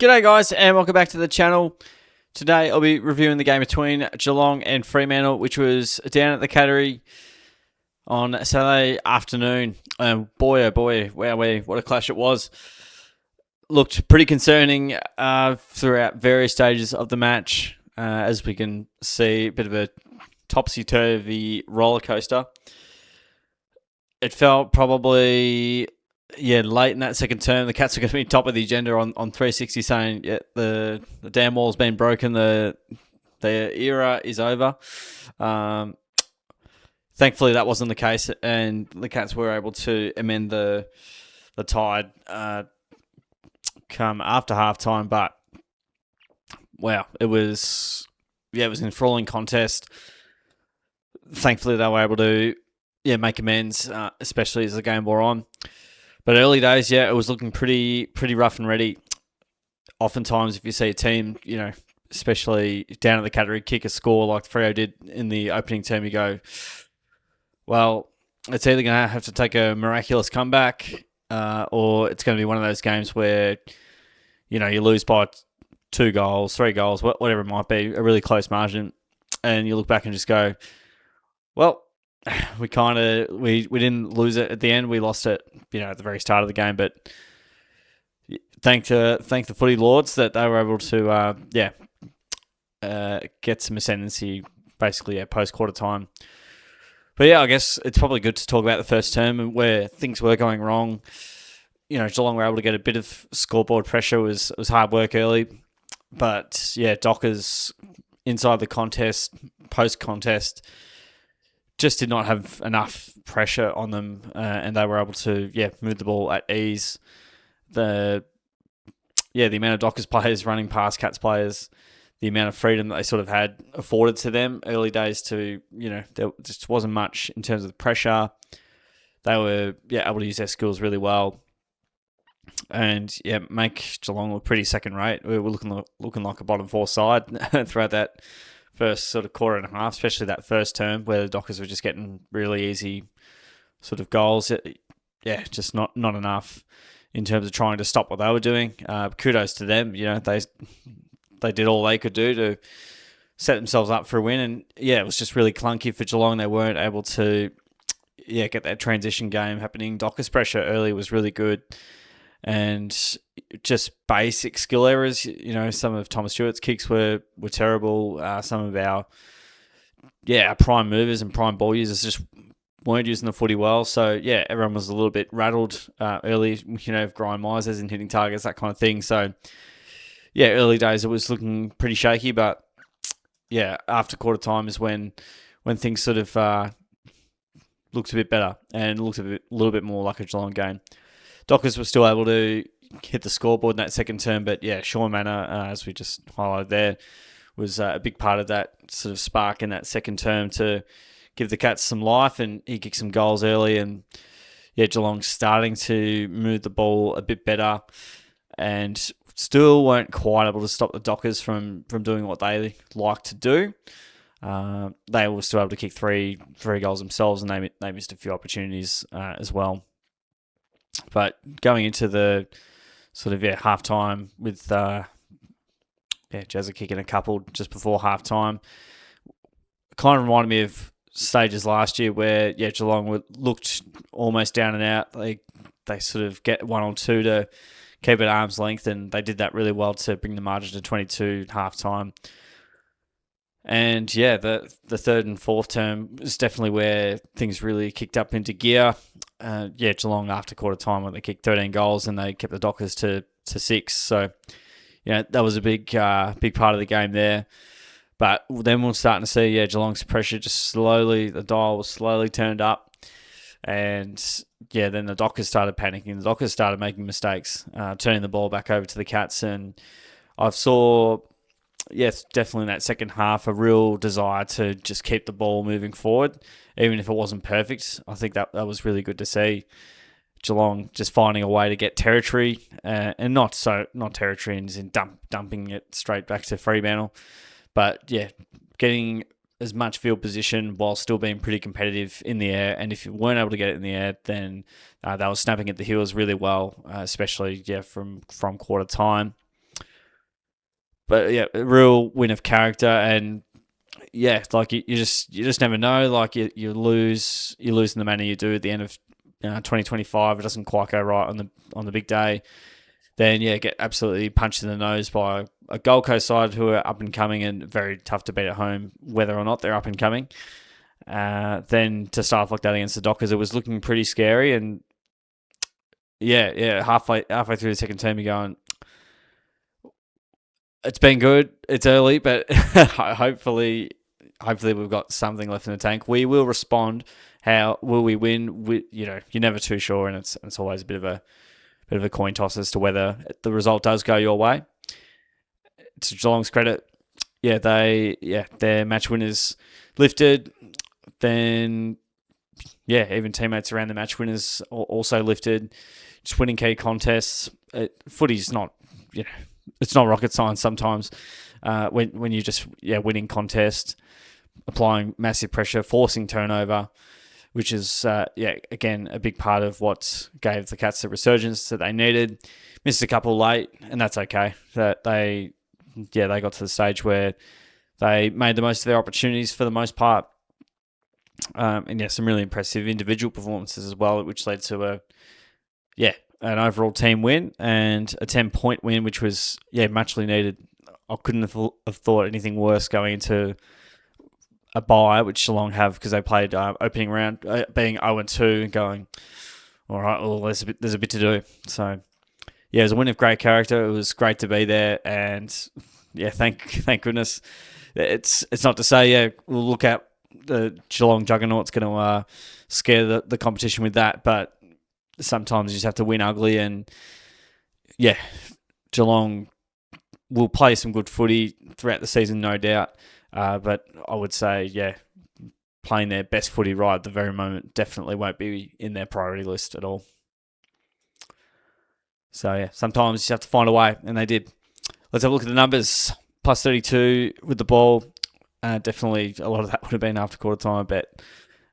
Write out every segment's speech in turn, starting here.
G'day guys and welcome back to the channel. Today I'll be reviewing the game between Geelong and Fremantle, which was down at the Cattery on Saturday afternoon. Boy oh boy, wow, what a clash it was. Looked pretty concerning throughout various stages of the match. As we can see, a bit of a topsy-turvy roller coaster. It felt probably late in that second term, the Cats are going to be top of the agenda on 360, saying the damn wall's been broken, the era is over. Thankfully, that wasn't the case, and the Cats were able to amend the tide come after halftime. But wow, it was an enthralling contest. Thankfully, they were able to make amends, especially as the game wore on. But early days, it was looking pretty rough and ready. Oftentimes, if you see a team, especially down at the Cattery, kick a score like Freo did in the opening term, you go, well, it's either going to have to take a miraculous comeback or it's going to be one of those games where, you lose by 2 goals, 3 goals, whatever it might be, a really close margin. And you look back and just go, well, we didn't lose it at the end. We lost it, at the very start of the game. But thank the footy lords that they were able to, get some ascendancy basically post quarter time. But I guess it's probably good to talk about the first term and where things were going wrong. Geelong were able to get a bit of scoreboard pressure. It was hard work early, but Dockers inside the contest, post contest, just did not have enough pressure on them, and they were able to move the ball at ease. The amount of Dockers players running past Cats players, the amount of freedom that they sort of had afforded to them early days to, there just wasn't much in terms of the pressure. They were able to use their skills really well and make Geelong look pretty second rate. We were looking like a bottom 4 side throughout that first sort of quarter and a half, especially that first term where the Dockers were just getting really easy sort of goals. Just not enough in terms of trying to stop what they were doing. Kudos to them. They did all they could do to set themselves up for a win. And it was just really clunky for Geelong. They weren't able to get that transition game happening. Dockers' pressure early was really good. And just basic skill errors, some of Thomas Stewart's kicks were terrible. Some of our prime movers and prime ball users just weren't using the footy well. So, everyone was a little bit rattled early, grind Myers isn't hitting targets, that kind of thing. So, early days it was looking pretty shaky. But, after quarter time is when things sort of looked a bit better and looked a little bit more like a Geelong game. Dockers were still able to hit the scoreboard in that second term, but Sean Manor, as we just highlighted there, was a big part of that sort of spark in that second term to give the Cats some life, and he kicked some goals early, and Geelong starting to move the ball a bit better, and still weren't quite able to stop the Dockers from doing what they like to do. They were still able to kick three goals themselves, and they missed a few opportunities as well. But going into the sort of halftime with Jazza kicking a couple just before halftime, kind of reminded me of stages last year where Geelong looked almost down and out. They sort of get 1 or 2 to keep it at arm's length, and they did that really well to bring the margin to 22 at halftime. And the third and fourth term is definitely where things really kicked up into gear. Geelong after quarter time when they kicked 13 goals and they kept the Dockers to 6. So, that was a big part of the game there. But then we're starting to see, Geelong's pressure the dial was slowly turned up. And, then the Dockers started panicking. The Dockers started making mistakes, turning the ball back over to the Cats. And I saw, definitely in that second half, a real desire to just keep the ball moving forward, even if it wasn't perfect. I think that was really good to see. Geelong just finding a way to get territory, and not territory and in dumping it straight back to Fremantle, but getting as much field position while still being pretty competitive in the air. And if you weren't able to get it in the air, then they were snapping at the heels really well, especially from quarter time. But yeah, a real win of character, and yeah, like you just never know. Like you lose in the manner you do at the end of 2025. It doesn't quite go right on the big day. Then yeah, get absolutely punched in the nose by a Gold Coast side who are up and coming and very tough to beat at home, whether or not they're up and coming. Then to start off like that against the Dockers, it was looking pretty scary, and yeah, halfway through the second term, you're going, it's been good. It's early, but hopefully we've got something left in the tank. We will respond. How will we win? You're never too sure, and it's always a bit of a coin toss as to whether the result does go your way. To Geelong's credit, their match winners lifted. Then even teammates around the match winners also lifted. Just winning key contests. Footy's not, it's not rocket science sometimes. When you just winning contests, applying massive pressure, forcing turnover, which is again a big part of what gave the Cats the resurgence that they needed. Missed a couple late, and that's okay. That they got to the stage where they made the most of their opportunities for the most part. And some really impressive individual performances as well, which led to an overall team win and a 10-point win, which was muchly needed. I couldn't have thought anything worse going into a bye, which Geelong have because they played opening round, being 0-2 and going, all right, well there's a bit to do. So it was a win of great character. It was great to be there, and thank goodness. It's not to say we'll look at the Geelong juggernaut's going to scare the competition with that, but sometimes you just have to win ugly, and Geelong will play some good footy throughout the season, no doubt. But I would say, playing their best footy right at the very moment definitely won't be in their priority list at all. So, sometimes you just have to find a way, and they did. Let's have a look at the numbers. Plus 32 with the ball. Definitely a lot of that would have been after quarter time, I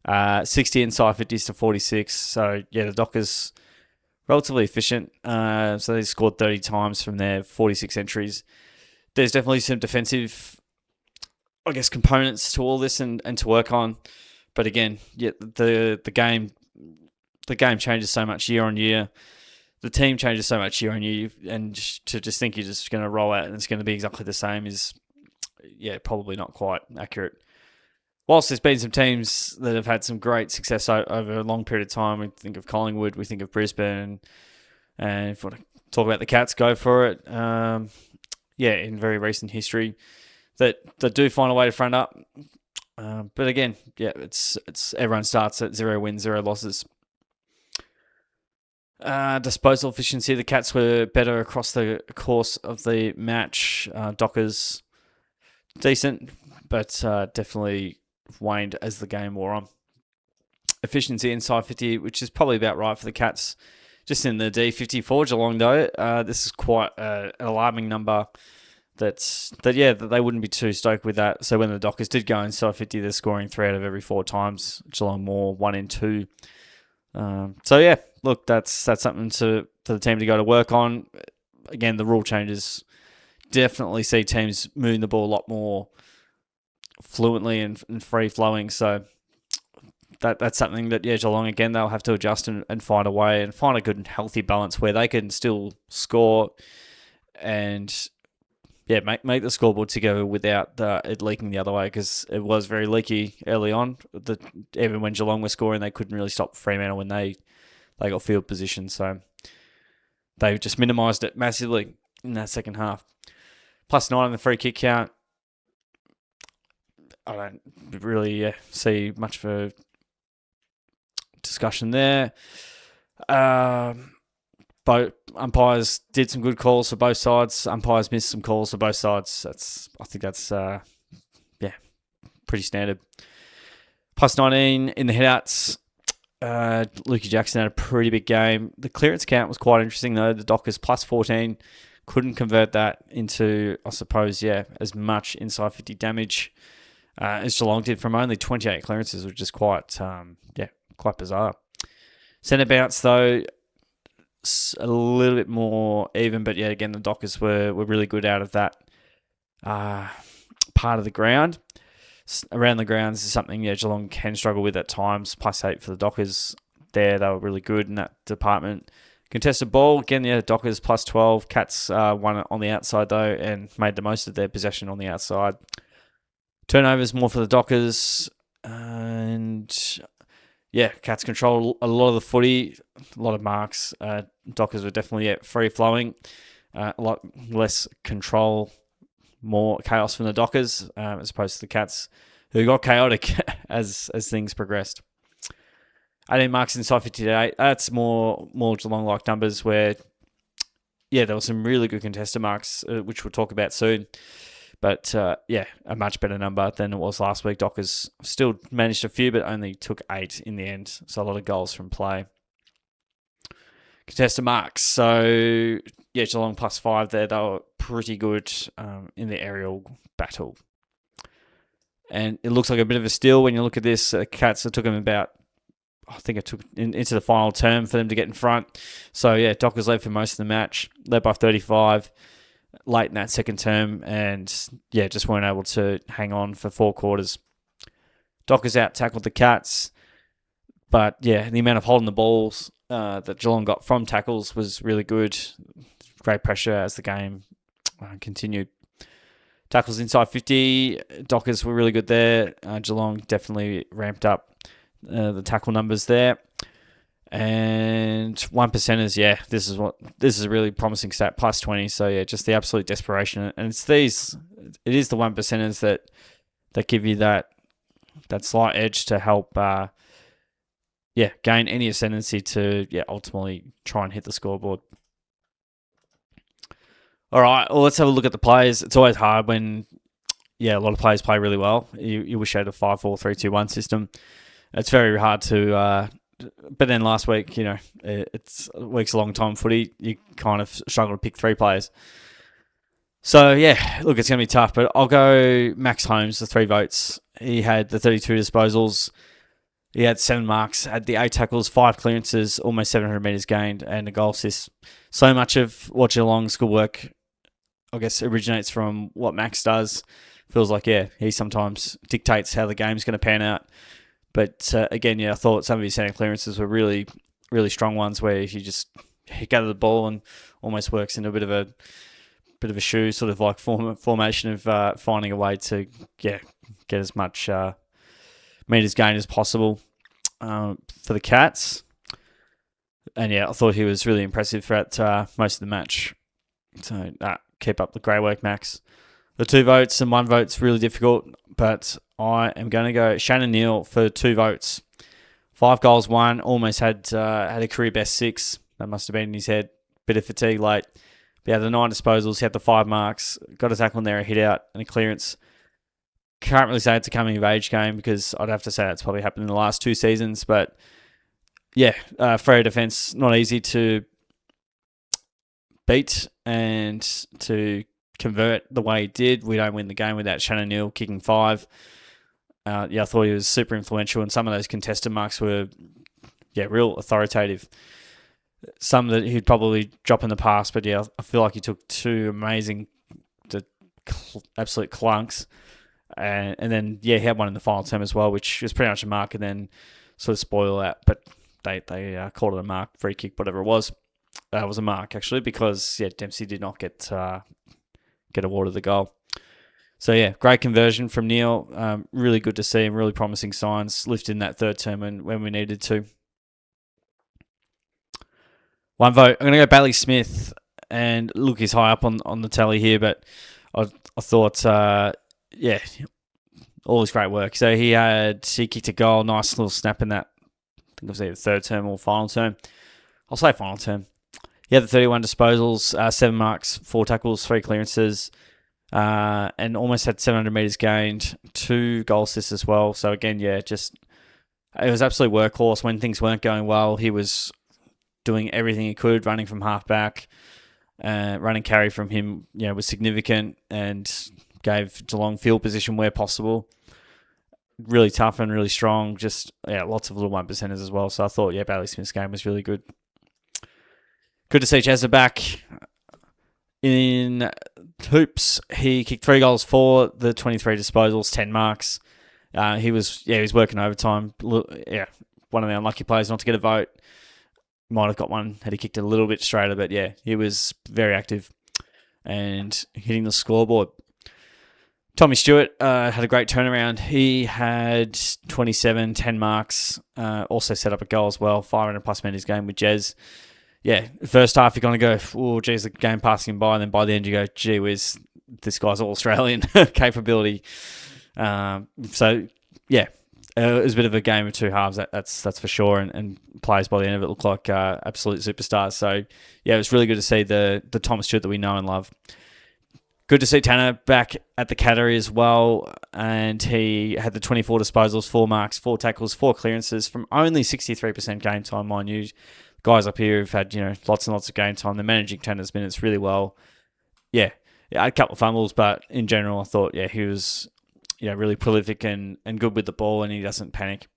bet. 60 inside 50s to 46. So, the Dockers relatively efficient. So they scored 30 times from their 46 entries. There's definitely some defensive, components to all this and to work on. But again, the game changes so much year on year. The team changes so much year on year, and to just think you're just going to roll out and it's going to be exactly the same is, probably not quite accurate. Whilst there's been some teams that have had some great success over a long period of time, we think of Collingwood, we think of Brisbane, and if you want to talk about the Cats, go for it. In very recent history, that do find a way to front up. But again, it's everyone starts at 0 wins, 0 losses. Disposal efficiency, the Cats were better across the course of the match. Dockers, decent, but definitely waned as the game wore on. Efficiency inside 50, which is probably about right for the Cats. Just in the D50 for Geelong, though, this is quite an alarming number. That they wouldn't be too stoked with that. So when the Dockers did go inside 50, they're scoring 3 out of every 4 times. Geelong more 1 in 2. Look, that's something for the team to go to work on. Again, the rule changes definitely see teams moving the ball a lot more fluently and free flowing. So that's something that Geelong again they'll have to adjust and find a way and find a good and healthy balance where they can still score and make the scoreboard together without it leaking the other way, because it was very leaky early on. Even when Geelong were scoring, they couldn't really stop Fremantle when they got field position. So they just minimised it massively in that second half. +9 on the free kick count. I don't really see much for discussion there. Both umpires did some good calls for both sides. Umpires missed some calls for both sides. I think that's pretty standard. +19 in the headouts. Lukey Jackson had a pretty big game. The clearance count was quite interesting though. The Dockers +14 couldn't convert that into, I suppose, as much inside 50 damage as Geelong did from only 28 clearances, which is quite bizarre. Centre bounce though, a little bit more even, but again, the Dockers were really good out of that. part of the ground. Around the grounds is something Geelong can struggle with at times. +8 for the Dockers there. They were really good in that department. Contested ball, again, Dockers +12. Cats won on the outside, though, and made the most of their possession on the outside. Turnovers more for the Dockers. And, Cats control a lot of the footy, a lot of marks. Dockers were definitely free-flowing. A lot less control, more chaos from the Dockers, as opposed to the Cats, who got chaotic as things progressed. 18 marks inside 58. That's more Geelong-like numbers where, there were some really good contested marks, which we'll talk about soon. But, a much better number than it was last week. Dockers still managed a few, but only took 8 in the end. So a lot of goals from play. Contested marks. So, Geelong +5 there. They were pretty good in the aerial battle. And it looks like a bit of a steal when you look at this. Cats, it took them about, I think it took into the final term for them to get in front. So, Dockers led for most of the match. Led by 35 late in that second term. And, just weren't able to hang on for 4 quarters. Dockers out-tackled the Cats. But, the amount of holding the balls that Geelong got from tackles was really good. Great pressure as the game continued. Tackles inside 50. Dockers were really good there. Geelong definitely ramped up the tackle numbers there. And 1%ers, this is a really promising stat, +20. So, just the absolute desperation. And it is the 1%ers that give you that slight edge to help gain any ascendancy to ultimately try and hit the scoreboard. All right, well, let's have a look at the players. It's always hard when a lot of players play really well. You wish you had a 5-4-3-2-1 system. It's very hard to but then last week, it's a week's a long time footy. You kind of struggle to pick 3 players. So, look, it's going to be tough, but I'll go Max Holmes, the 3 votes. He had the 32 disposals. He had 7 marks, had the 8 tackles, 5 clearances, almost 700 metres gained, and a goal assist. So much of what Geelong's good work, I guess, originates from what Max does. Feels like, he sometimes dictates how the game's going to pan out. But again, I thought some of his center clearances were really, really strong ones where he gathered the ball and almost works into a bit of a shoe, sort of like formation of finding a way to get as much metres gained as possible for the Cats. And I thought he was really impressive throughout most of the match. So keep up the great work, Max. The 2 votes and 1 vote's really difficult, but I am going to go Shannon Neal for 2 votes. 5 goals, 1, almost had a career best 6. That must have been in his head. Bit of fatigue late. But he had the 9 disposals, he had the 5 marks, got a tackle in there, a hit out, and a clearance. Can't really say it's a coming of age game because I'd have to say that's probably happened in the last 2 seasons. But Freo defence, not easy to beat and to convert the way he did. We don't win the game without Shannon Neal kicking 5. I thought he was super influential, and some of those contested marks were, real authoritative. Some that he'd probably drop in the past, but I feel like he took 2 amazing, absolute clunks. And then, he had one in the final term as well, which was pretty much a mark and then sort of spoil that. But they called it a mark, free kick, whatever it was. It was a mark, actually, because, Dempsey did not get awarded the goal. So, great conversion from Neil. Really good to see him, really promising signs. Lifted in that third term when we needed to. 1 vote. I'm going to go Bailey Smith. And look, he's high up on the tally here, but I thought... all his great work. So he kicked a goal, nice little snap in that. I think it was either third term or final term. I'll say final term. He had the 31 disposals, 7 marks, 4 tackles, 3 clearances, and almost had 700 metres gained, 2 goal assists as well. So again, it was absolute workhorse. When things weren't going well, he was doing everything he could, running from half back, running carry from him, was significant and gave Geelong field position where possible. Really tough and really strong. Just, lots of little 1%ers as well. So I thought, Bailey Smith's game was really good. Good to see Chazza back. In hoops, he kicked 3 goals for the 23 disposals, 10 marks. He was working overtime. Yeah, one of the unlucky players not to get a vote. Might have got one had he kicked it a little bit straighter, but yeah, he was very active and hitting the scoreboard. Tommy Stewart had a great turnaround. He had 27, 10 marks. Also set up a goal as well. 500 plus man his game with Jez. Yeah, first half you're going to go, oh, geez, the game passing him by. And then by the end you go, gee whiz, this guy's all Australian capability. So, yeah, it was a bit of a game of two halves, that's for sure. And players by the end of it look like absolute superstars. So, yeah, it was really good to see the Thomas Stewart that we know and love. Good to see Tanner back at the Cattery as well, and he had the 24 disposals, 4 marks, 4 tackles, 4 clearances from only 63% game time, mind you. Guys up here have had lots and lots of game time. They're managing Tanner's minutes really well. Yeah, I had a couple of fumbles, but in general, I thought he was really prolific and good with the ball, and he doesn't panic.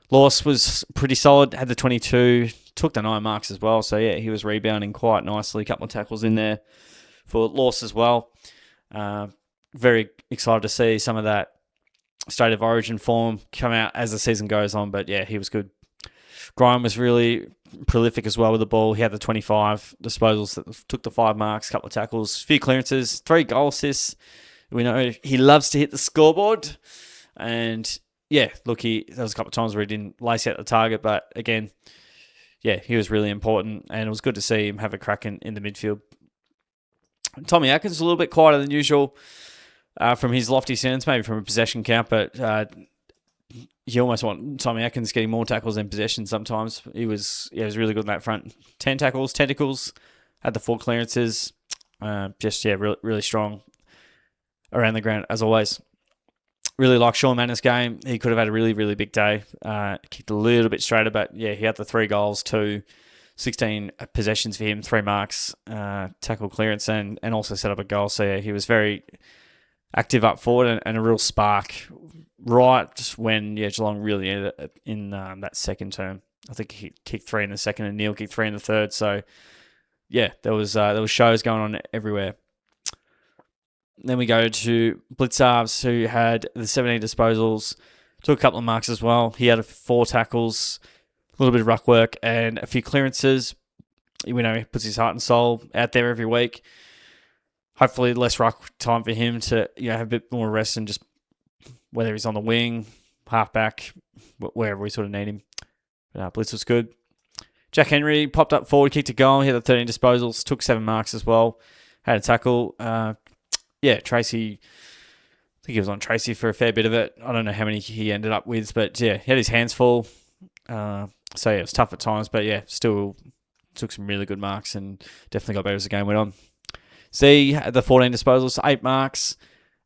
Lawes was pretty solid, had the 22, took the 9 marks as well. So yeah, he was rebounding quite nicely. A couple of tackles in there for Lawes as well. Very excited to see some of that state of origin form come out as the season goes on. But yeah, he was good. Grime was really prolific as well with the ball. He had the 25 disposals that took the 5 marks, a couple of tackles, a few clearances, 3 goal assists. We know he loves to hit the scoreboard. And yeah, look, there was a couple of times where he didn't lace out the target. But again, yeah, he was really important. And it was good to see him have a crack in the midfield. Tommy Atkins was a little bit quieter than usual from his lofty stands, maybe from a possession count, but you almost want Tommy Atkins getting more tackles than possession sometimes. He was really good in that front. 10 tackles, tentacles, had the 4 clearances. Really strong around the ground as always. Really like Sean Manners' game. He could have had a really, really big day. Kicked a little bit straighter, but yeah, he had the 3 goals, 16 possessions for him, 3 marks, tackle clearance, and also set up a goal. So yeah, he was very active up forward and a real spark right when Geelong really ended it in that second term. I think he kicked 3 in the second and Neil kicked 3 in the third. So yeah, there was shows going on everywhere. Then we go to Blitzarves, who had the 17 disposals, took a couple of marks as well. He had 4 tackles, a little bit of ruck work, and a few clearances. We know he puts his heart and soul out there every week. Hopefully less ruck time for him to have a bit more rest and just whether he's on the wing, halfback, wherever we sort of need him. But Blitz was good. Jack Henry popped up forward, kicked a goal. He had the 13 disposals, took 7 marks as well. Had a tackle. Tracy, I think he was on Tracy for a fair bit of it. I don't know how many he ended up with, but yeah, he had his hands full. So yeah, it was tough at times, but yeah, still took some really good marks and definitely got better as the game went on. Z had the 14 disposals, 8 marks,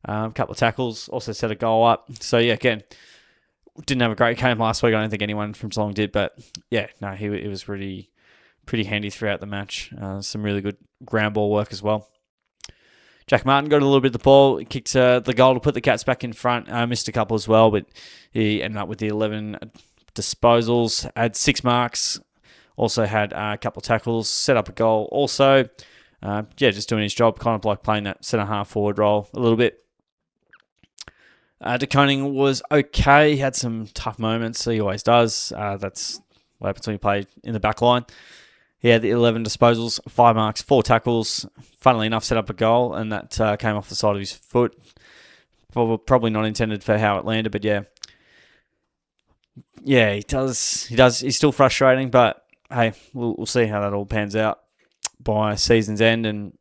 a couple of tackles, also set a goal up. So yeah, again, didn't have a great game last week. I don't think anyone from Geelong did, but yeah, no, it was pretty handy throughout the match. Some really good ground ball work as well. Jack Martin got a little bit of the ball. He kicked the goal to put the Cats back in front. Missed a couple as well, but he ended up with the 11 disposals. Had 6 marks. Also had a couple of tackles. Set up a goal also. Just doing his job. Kind of like playing that centre-half forward role a little bit. De Koning was okay. He had some tough moments. He always does. That's what happens when you play in the back line. He had the 11 disposals, 5 marks, 4 tackles. Funnily enough, set up a goal, and that came off the side of his foot. Probably not intended for how it landed, but yeah. Yeah, he does. He's still frustrating, but hey, we'll see how that all pans out by season's end and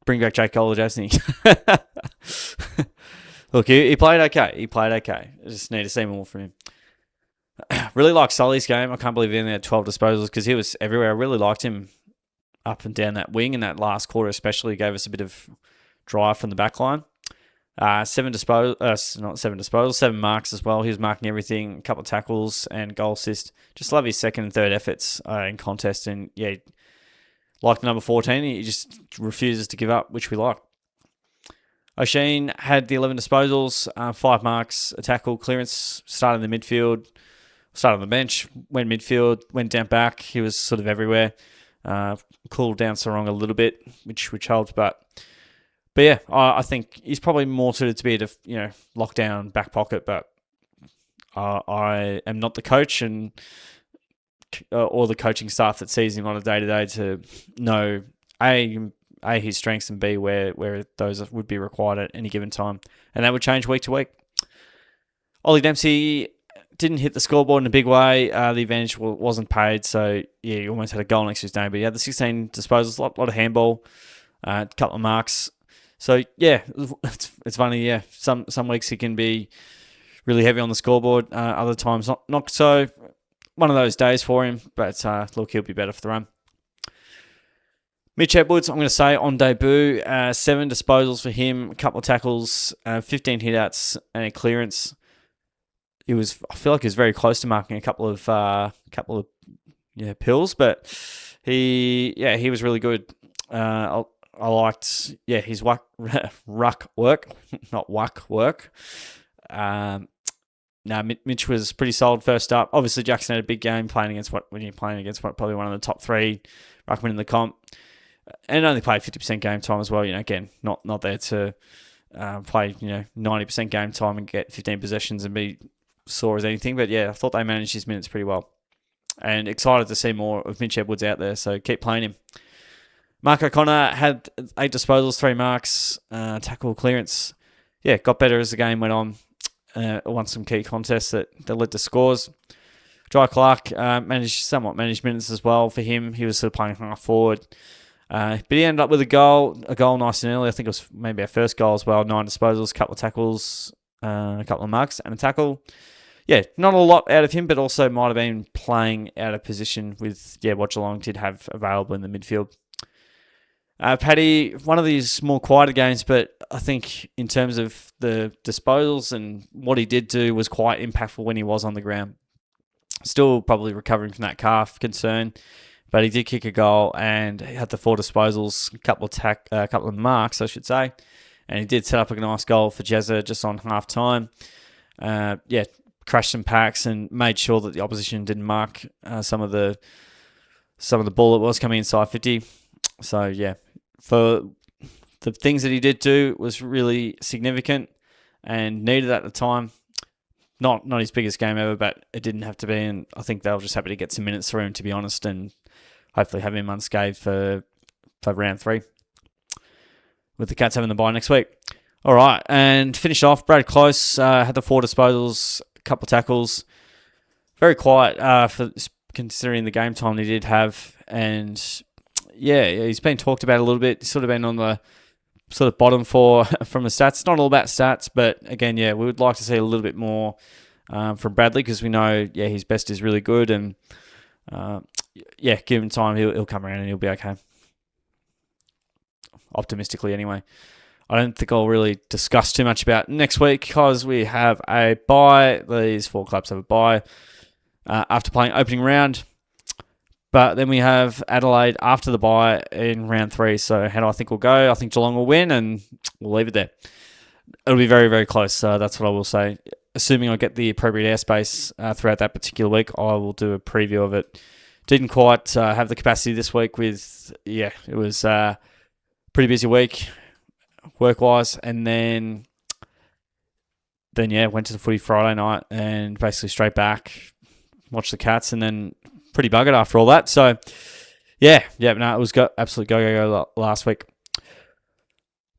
bring back Jake College, hasn't he? Look, he played okay. I just need to see more from him. Really like Sully's game. I can't believe he only had 12 disposals because he was everywhere. I really liked him up and down that wing in that last quarter especially. Gave us a bit of drive from the back line. 7 marks as well. He was marking everything, a couple of tackles and goal assist. Just love his second and third efforts in contest. And yeah, like the number 14, he just refuses to give up, which we like. O'Sheen had the 11 disposals, 5 marks, a tackle, clearance, started in the midfield, started on the bench, went midfield, went down back. He was sort of everywhere. cooled down Sarong a little bit, which helped. But yeah, I think he's probably more suited to be at a lockdown back pocket. But I am not the coach and or the coaching staff that sees him on a day to day to know A, his strengths, and B, where those would be required at any given time. And that would change week to week. Ollie Dempsey didn't hit the scoreboard in a big way. The advantage wasn't paid, so yeah, he almost had a goal next to his name. But he had the 16 disposals, a lot of handball, a couple of marks. So yeah, it's funny. Yeah, some weeks he can be really heavy on the scoreboard. Other times not so. One of those days for him, but look, he'll be better for the run. Mitch Edwards, I'm going to say on debut, 7 disposals for him, a couple of tackles, 15 hitouts, and a clearance. I feel like he was very close to marking a couple of pills, but he was really good. I liked his ruck work, not wuck work. Mitch was pretty solid first up. Obviously, Jackson had a big game when you're playing against probably one of the top 3 ruckmen in the comp, and only played 50% game time as well. Again, not there to play 90% game time and get 15 possessions and be sore as anything. But yeah, I thought they managed his minutes pretty well, and excited to see more of Mitch Edwards out there. So keep playing him. Mark O'Connor had 8 disposals, 3 marks, tackle, clearance. Yeah, got better as the game went on. Won some key contests that led to scores. Jai Clark managed minutes as well for him. He was sort of playing half forward. But he ended up with a goal nice and early. I think it was maybe our first goal as well. 9 disposals, a couple of tackles, a couple of marks, and a tackle. Yeah, not a lot out of him, but also might have been playing out of position with what Geelong did have available in the midfield. Paddy, one of these more quieter games, but I think in terms of the disposals and what he did do was quite impactful when he was on the ground. Still probably recovering from that calf concern, but he did kick a goal and had the 4 disposals, a couple of marks, I should say, and he did set up a nice goal for Jezza just on half time. Crashed some packs and made sure that the opposition didn't mark some of the ball that was coming inside 50. So yeah, for the things that he did do was really significant and needed at the time. Not his biggest game ever, but it didn't have to be, and I think they were just happy to get some minutes through him, to be honest, and hopefully have him unscathed for round 3, with the Cats having the bye next week. All right, and finish off, Brad Close had the 4 disposals, a couple of tackles. Very quiet for considering the game time he did have, and yeah, he's been talked about a little bit. He's sort of been on the sort of bottom 4 from the stats. It's not all about stats, but again, we would like to see a little bit more from Bradley, because we know, his best is really good, and give him time, he'll come around and he'll be okay. Optimistically, anyway. I don't think I'll really discuss too much about next week, because we have a bye. These 4 clubs have a bye after playing opening round. But then we have Adelaide after the bye in round 3. So how do I think we'll go? I think Geelong will win, and we'll leave it there. It'll be very, very close. That's what I will say. Assuming I get the appropriate airspace throughout that particular week, I will do a preview of it. Didn't quite have the capacity this week with, it was a pretty busy week work-wise. And then went to the footy Friday night and basically straight back, watched the Cats, and then pretty buggered after all that. So, it was absolute go last week.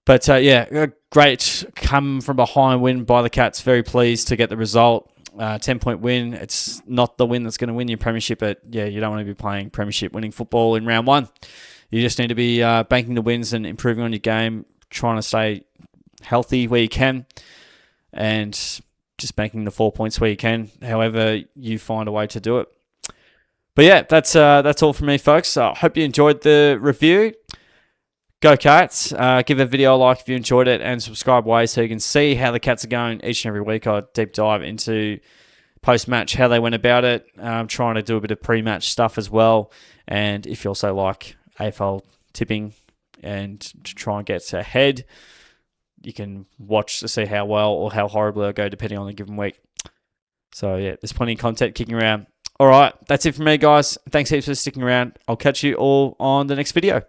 But, a great come from behind win by the Cats. Very pleased to get the result. 10-point win. It's not the win that's going to win your premiership, but, you don't want to be playing premiership winning football in round 1. You just need to be banking the wins and improving on your game, trying to stay healthy where you can, and just banking the 4 points where you can, however you find a way to do it. But that's all from me, folks. I hope you enjoyed the review. Go Cats. Give the video a like if you enjoyed it, and subscribe away so you can see how the Cats are going each and every week. I deep dive into post-match, how they went about it. I'm trying to do a bit of pre-match stuff as well. And if you also like AFL tipping and to try and get ahead, you can watch to see how well or how horribly I go depending on the given week. So, there's plenty of content kicking around. All right, that's it from me, guys. Thanks heaps for sticking around. I'll catch you all on the next video.